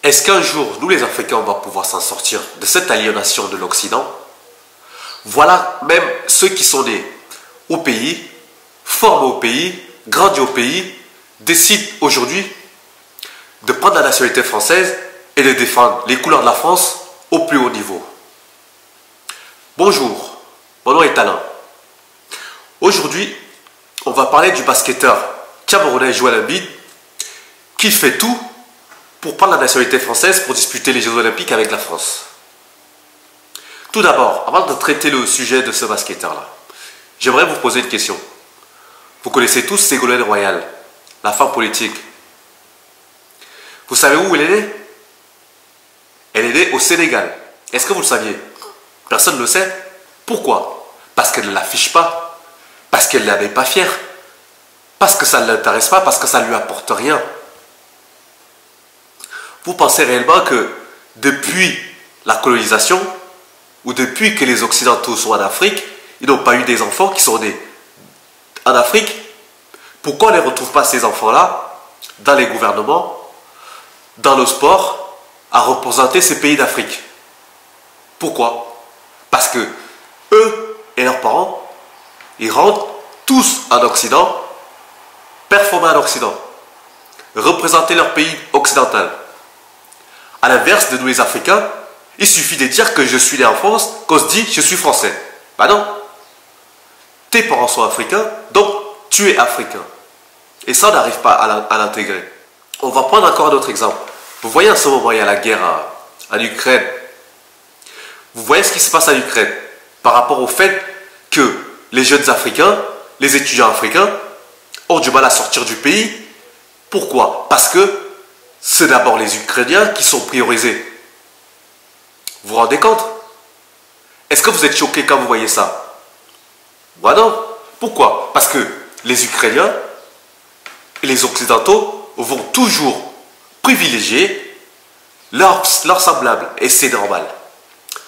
Est-ce qu'un jour, nous les Africains, on va pouvoir s'en sortir de cette aliénation de l'Occident? Voilà même ceux qui sont nés au pays, formés au pays, grandis au pays, décident aujourd'hui de prendre la nationalité française et de défendre les couleurs de la France au plus haut niveau. Bonjour, mon nom est Alain. Aujourd'hui, on va parler du basketteur camerounais Joël Embiid qui fait tout pour prendre la nationalité française pour disputer les Jeux Olympiques avec la France. Tout d'abord, avant de traiter le sujet de ce basketteur-là, j'aimerais vous poser une question. Vous connaissez tous Ségolène Royal, la femme politique. Vous savez où elle est née? Elle est née au Sénégal. Est-ce que vous le saviez? Personne ne le sait. Pourquoi? Parce qu'elle ne l'affiche pas. Parce qu'elle n'en est pas fière. Parce que ça ne l'intéresse pas, parce que ça ne lui apporte rien. Vous pensez réellement que depuis la colonisation, ou depuis que les Occidentaux sont en Afrique, ils n'ont pas eu des enfants qui sont nés en Afrique? Pourquoi on ne retrouve pas ces enfants-là dans les gouvernements, dans le sport, à représenter ces pays d'Afrique? Pourquoi? Parce que eux et leurs parents, ils rentrent tous en Occident, performer en Occident, représenter leur pays occidental. À l'inverse de nous les Africains, il suffit de dire que je suis né en France, qu'on se dit je suis français. Ben non. Tes parents sont africains, donc tu es africain. Et ça, on n'arrive pas à l'intégrer. On va prendre encore un autre exemple. Vous voyez en ce moment, il y a la guerre en Ukraine. Vous voyez ce qui se passe en Ukraine par rapport au fait que les jeunes Africains, les étudiants africains, ont du mal à sortir du pays. Pourquoi? Parce que c'est d'abord les Ukrainiens qui sont priorisés. Vous vous rendez compte? Est-ce que vous êtes choqués quand vous voyez ça? Moi non. Pourquoi? Parce que les Ukrainiens et les Occidentaux vont toujours privilégier leurs semblables. Et c'est normal.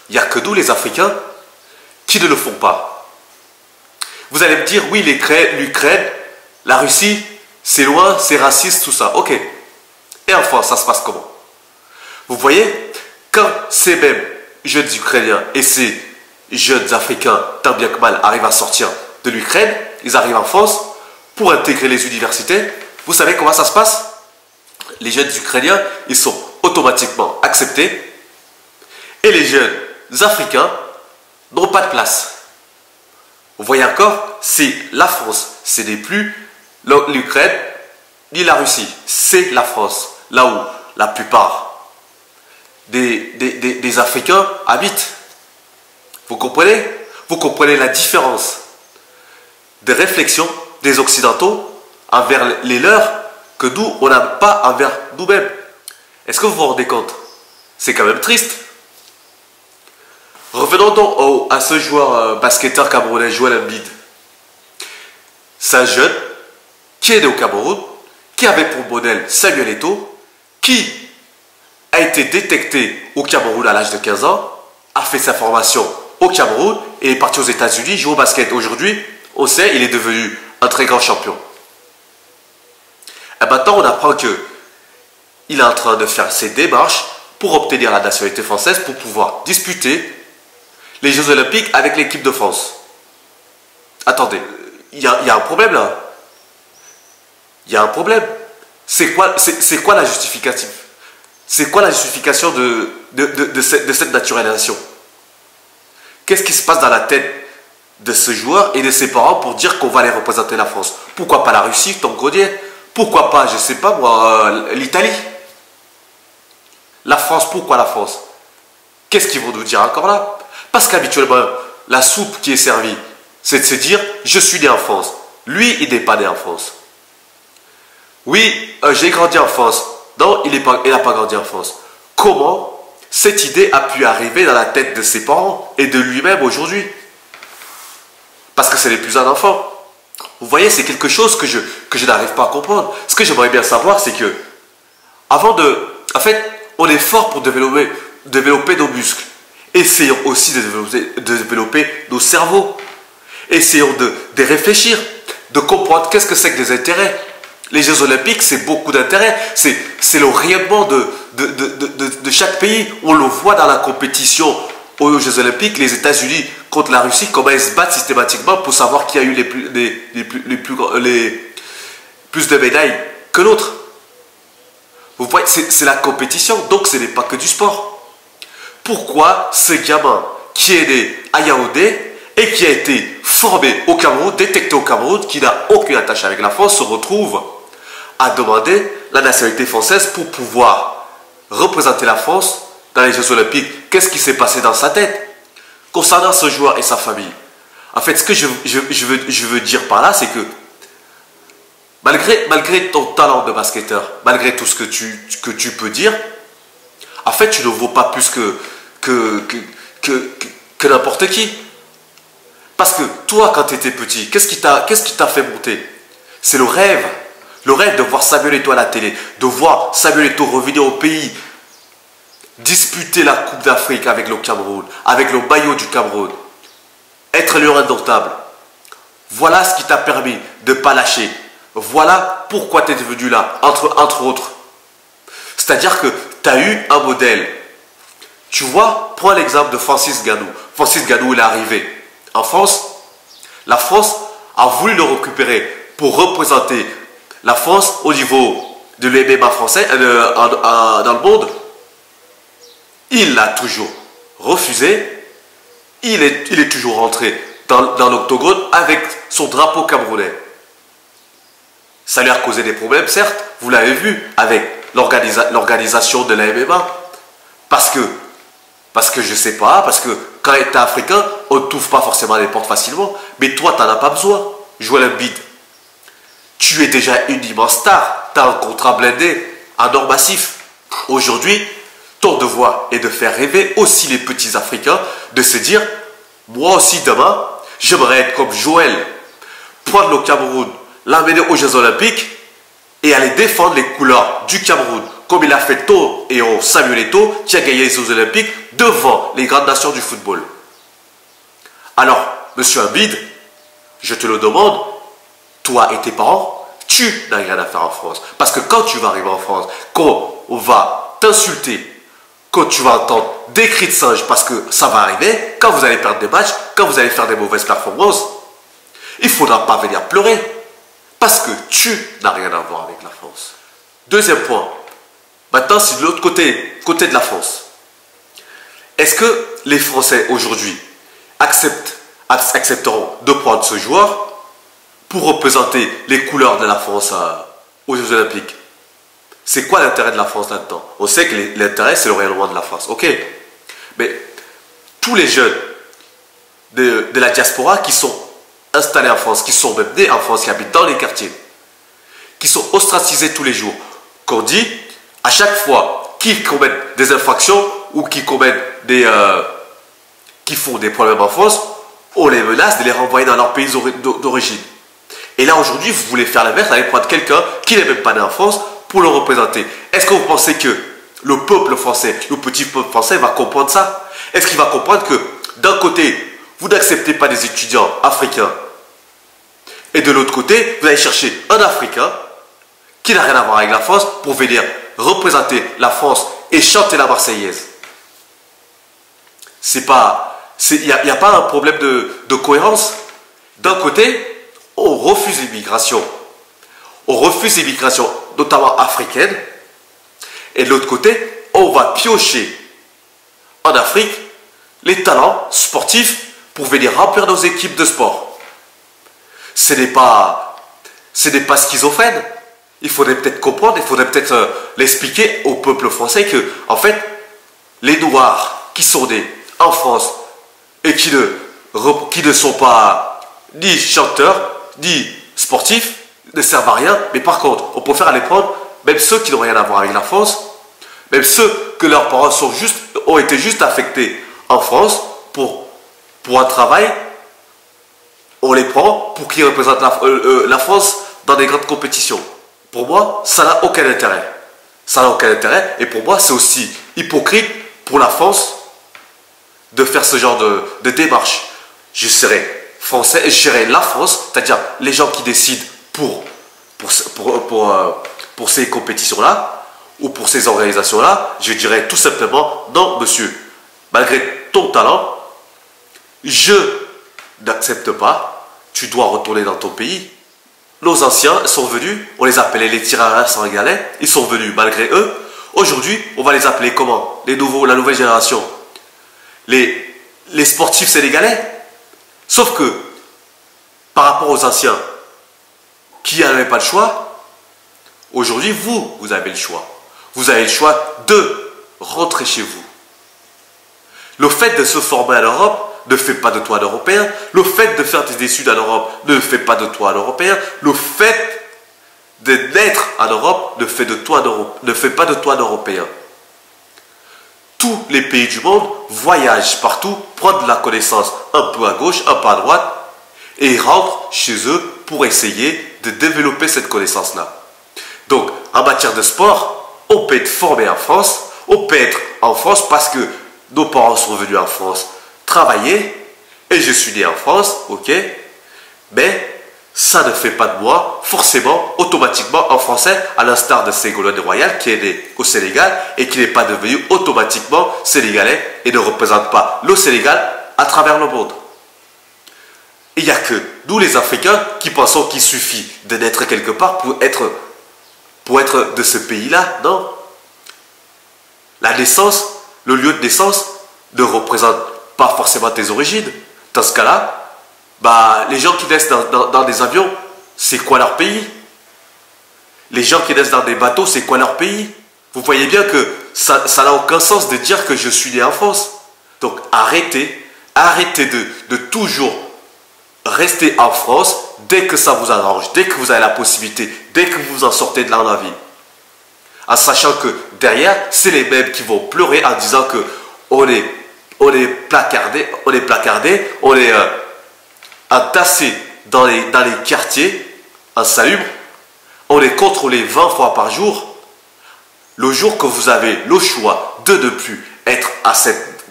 Il n'y a que nous, les Africains, qui ne le font pas. Vous allez me dire, oui, l'Ukraine, la Russie, c'est loin, c'est raciste, tout ça. Ok. Et en France, ça se passe comment? Vous voyez, quand ces mêmes jeunes Ukrainiens et ces jeunes Africains, tant bien que mal, arrivent à sortir de l'Ukraine, ils arrivent en France pour intégrer les universités. Vous savez comment ça se passe? Les jeunes Ukrainiens, ils sont automatiquement acceptés et les jeunes Africains n'ont pas de place. Vous voyez encore, c'est la France, ce n'est plus l'Ukraine ni la Russie, c'est la France, là où la plupart des Africains habitent. Vous comprenez? Vous comprenez la différence de réflexion des Occidentaux envers les leurs que nous, on n'a pas envers nous-mêmes. Est-ce que vous vous rendez compte? C'est quand même triste. Revenons donc à ce joueur basketteur camerounais, Joël Embiid. C'est un jeune qui est né au Cameroun, qui avait pour modèle Samuel Eto'o, qui a été détecté au Cameroun à l'âge de 15 ans, a fait sa formation au Cameroun et est parti aux États-Unis, joue au basket. Aujourd'hui, on sait, il est devenu un très grand champion. Et maintenant, on apprend qu'il est en train de faire ses démarches pour obtenir la nationalité française pour pouvoir disputer les Jeux Olympiques avec l'équipe de France. Attendez, il y a un problème là. Il y a un problème. C'est quoi la justificative? C'est quoi la justification de cette naturalisation? Qu'est-ce qui se passe dans la tête de ce joueur et de ses parents pour dire qu'on va aller représenter la France? Pourquoi pas la Russie, Tom Grenier? Pourquoi pas, je sais pas moi, l'Italie? La France, pourquoi la France? Qu'est-ce qu'ils vont nous dire encore là? Parce qu'habituellement, la soupe qui est servie, c'est de se dire, je suis né en France. Lui, il n'est pas né en France. Oui, j'ai grandi en France. Non, il n'a pas grandi en France. Comment cette idée a pu arriver dans la tête de ses parents et de lui-même aujourd'hui? Parce que ce n'est plus un enfant. Vous voyez, c'est quelque chose que je n'arrive pas à comprendre. Ce que j'aimerais bien savoir, c'est que, en fait, on est fort pour développer nos muscles. Essayons aussi de développer nos cerveaux. Essayons de réfléchir, de comprendre qu'est-ce que c'est que des intérêts. Les Jeux Olympiques, c'est beaucoup d'intérêt. C'est le rayonnement de chaque pays. On le voit dans la compétition aux Jeux Olympiques, les États-Unis contre la Russie, comment ils se battent systématiquement pour savoir qui a eu plus de médailles que l'autre. Vous voyez, c'est la compétition, donc ce n'est pas que du sport. Pourquoi ce gamin qui est né à Yaoundé et qui a été formé au Cameroun, détecté au Cameroun, qui n'a aucune attache avec la France, se retrouve à demander la nationalité française pour pouvoir représenter la France dans les Jeux Olympiques? Qu'est-ce qui s'est passé dans sa tête concernant ce joueur et sa famille? En fait, ce que je veux dire par là, c'est que malgré ton talent de basketteur, malgré tout ce que tu peux dire, en fait, tu ne vaux pas plus que n'importe qui. Parce que toi, quand tu étais petit, qu'est-ce qui t'a fait monter? C'est le rêve. Le rêve de voir Samuel Eto'o à la télé, de voir Samuel Eto'o revenir au pays, disputer la Coupe d'Afrique avec le Cameroun, avec le maillot du Cameroun, être lion indomptable. Voilà ce qui t'a permis de ne pas lâcher. Voilà pourquoi tu es devenu là, entre autres. C'est-à-dire que tu as eu un modèle. Tu vois, prends l'exemple de Francis Ngannou. Francis Ngannou, il est arrivé en France. La France a voulu le récupérer pour représenter la France au niveau de l'MMA français dans le monde. Il l'a toujours refusé. Il est toujours rentré dans l'octogone avec son drapeau camerounais. Ça lui a causé des problèmes, certes. Vous l'avez vu avec l'organisation de la MMA. Parce que je sais pas, parce que quand tu es africain, on ne t'ouvre pas forcément les portes facilement. Mais toi, tu n'en as pas besoin. Joël Embiid, tu es déjà une immense star. Tu as un contrat blindé, un or massif. Aujourd'hui, ton devoir est de faire rêver aussi les petits Africains, de se dire, moi aussi demain, j'aimerais être comme Joël, prendre le Cameroun, l'amener aux Jeux Olympiques et aller défendre les couleurs du Cameroun, comme il a fait ton héros Samuel Eto'o, qui a gagné les Jeux Olympiques devant les grandes nations du football. Alors, monsieur Embiid, je te le demande, toi et tes parents, tu n'as rien à faire en France. Parce que quand tu vas arriver en France, quand on va t'insulter, quand tu vas entendre des cris de singe, parce que ça va arriver, quand vous allez perdre des matchs, quand vous allez faire des mauvaises performances, il ne faudra pas venir pleurer. Parce que tu n'as rien à voir avec la France. Deuxième point. Maintenant, c'est de l'autre côté de la France. Est-ce que les Français aujourd'hui accepteront de prendre ce joueur pour représenter les couleurs de la France aux Jeux Olympiques? C'est quoi l'intérêt de la France là-dedans? On sait que l'intérêt, c'est le rayonnement de la France. Ok. Mais tous les jeunes de la diaspora qui sont installés en France, qui sont même nés en France, qui habitent dans les quartiers, qui sont ostracisés tous les jours, qu'on dit, à chaque fois qu'ils commettent des infractions ou qu'ils commettent qui font des problèmes en France, on les menace de les renvoyer dans leur pays d'origine. Et là, aujourd'hui, vous voulez faire l'inverse, aller prendre quelqu'un qui n'est même pas né en France pour le représenter. Est-ce que vous pensez que le peuple français, le petit peuple français va comprendre ça? Est-ce qu'il va comprendre que d'un côté, vous n'acceptez pas des étudiants africains et de l'autre côté, vous allez chercher un Africain qui n'a rien à voir avec la France pour venir représenter la France et chanter la Marseillaise? Il n'y a pas un problème de cohérence. D'un côté, on refuse l'immigration. On refuse l'immigration, notamment africaine. Et de l'autre côté, on va piocher en Afrique les talents sportifs pour venir remplir nos équipes de sport. Ce n'est pas schizophrène. Il faudrait peut-être comprendre, il faudrait peut-être l'expliquer au peuple français que, en fait, les Noirs qui sont nés en France et qui ne sont pas ni chanteurs, ni sportifs, ne servent à rien. Mais par contre, on préfère aller prendre même ceux qui n'ont rien à voir avec la France, même ceux que leurs parents ont été juste affectés en France pour un travail. On les prend pour qu'ils représentent la France dans des grandes compétitions. Pour moi, ça n'a aucun intérêt. Ça n'a aucun intérêt. Et pour moi, c'est aussi hypocrite pour la France de faire ce genre de démarche. Je serai français et je serai la France, c'est-à-dire les gens qui décident pour pour ces compétitions-là ou pour ces organisations-là, je dirais tout simplement non, monsieur. Malgré ton talent, je n'accepte pas. Tu dois retourner dans ton pays. Nos anciens sont venus, on les appelait les tireurs sénégalais, ils sont venus malgré eux. Aujourd'hui, on va les appeler comment? La nouvelle génération. Les sportifs sénégalais. Sauf que, par rapport aux anciens, qui n'avaient pas le choix, aujourd'hui, vous avez le choix. Vous avez le choix de rentrer chez vous. Le fait de se former en Europe ne fait pas de toi un Européen. Le fait de faire tes études en Europe ne fait pas de toi un Européen. Le fait de naître en Europe ne fait pas de toi un Européen. Tous les pays du monde voyagent partout, prennent de la connaissance un peu à gauche, un peu à droite, et rentrent chez eux pour essayer de développer cette connaissance-là. Donc, en matière de sport, on peut être formé en France, on peut être en France parce que nos parents sont venus en France travailler, et je suis né en France, ok, mais ça ne fait pas de moi forcément, automatiquement, en français, à l'instar de Ségolène Royal qui est né au Sénégal et qui n'est pas devenu automatiquement sénégalais et ne représente pas le Sénégal à travers le monde. Il n'y a que nous les Africains qui pensons qu'il suffit de naître quelque part pour être de ce pays-là. Non. La naissance, le lieu de naissance ne représente pas forcément tes origines. Dans ce cas-là, les gens qui naissent dans des avions, c'est quoi leur pays? Les gens qui naissent dans des bateaux, c'est quoi leur pays? Vous voyez bien que ça n'a aucun sens de dire que je suis né en France. Donc arrêtez de toujours rester en France dès que ça vous arrange, dès que vous avez la possibilité, dès que vous en sortez de là dans la vie. En sachant que derrière, c'est les mêmes qui vont pleurer en disant que on est placardé, on est entassé dans les quartiers insalubres, on est contrôlé 20 fois par jour. Le jour que vous avez le choix de ne plus être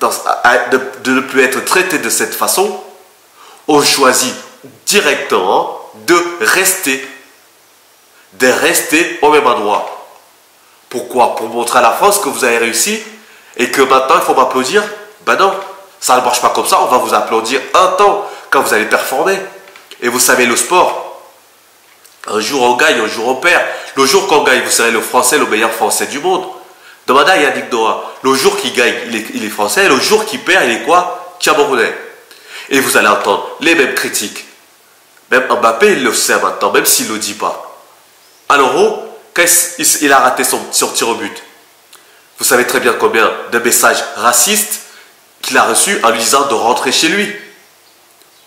de ne plus être traité de cette façon, on choisit directement de rester au même endroit. Pourquoi? Pour montrer à la France que vous avez réussi et que maintenant il faut m'applaudir? Ben non, ça ne marche pas comme ça. On va vous applaudir un temps quand vous allez performer. Et vous savez, le sport, un jour on gagne, un jour on perd. Le jour qu'on gagne, vous serez le Français, le meilleur Français du monde. Demandez à Yannick Noah. Le jour qu'il gagne, il est Français. Et le jour qu'il perd, il est quoi? Camerounais. Et vous allez entendre les mêmes critiques. Même Mbappé, il le sait maintenant, même s'il ne le dit pas. À l'Euro, quand il a raté son tir au but, vous savez très bien combien de messages racistes qu'il a reçus en lui disant de rentrer chez lui.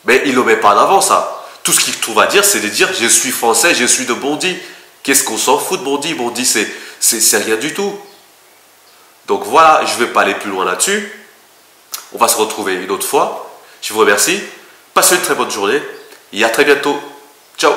Mais il ne le met pas en avant, ça. Tout ce qu'il trouve à dire, c'est de dire « Je suis français, je suis de Bondy ». Qu'est-ce qu'on s'en fout de Bondy? Bondy, c'est rien du tout. Donc voilà, je ne vais pas aller plus loin là-dessus. On va se retrouver une autre fois. Je vous remercie. Passez une très bonne journée et à très bientôt. Ciao.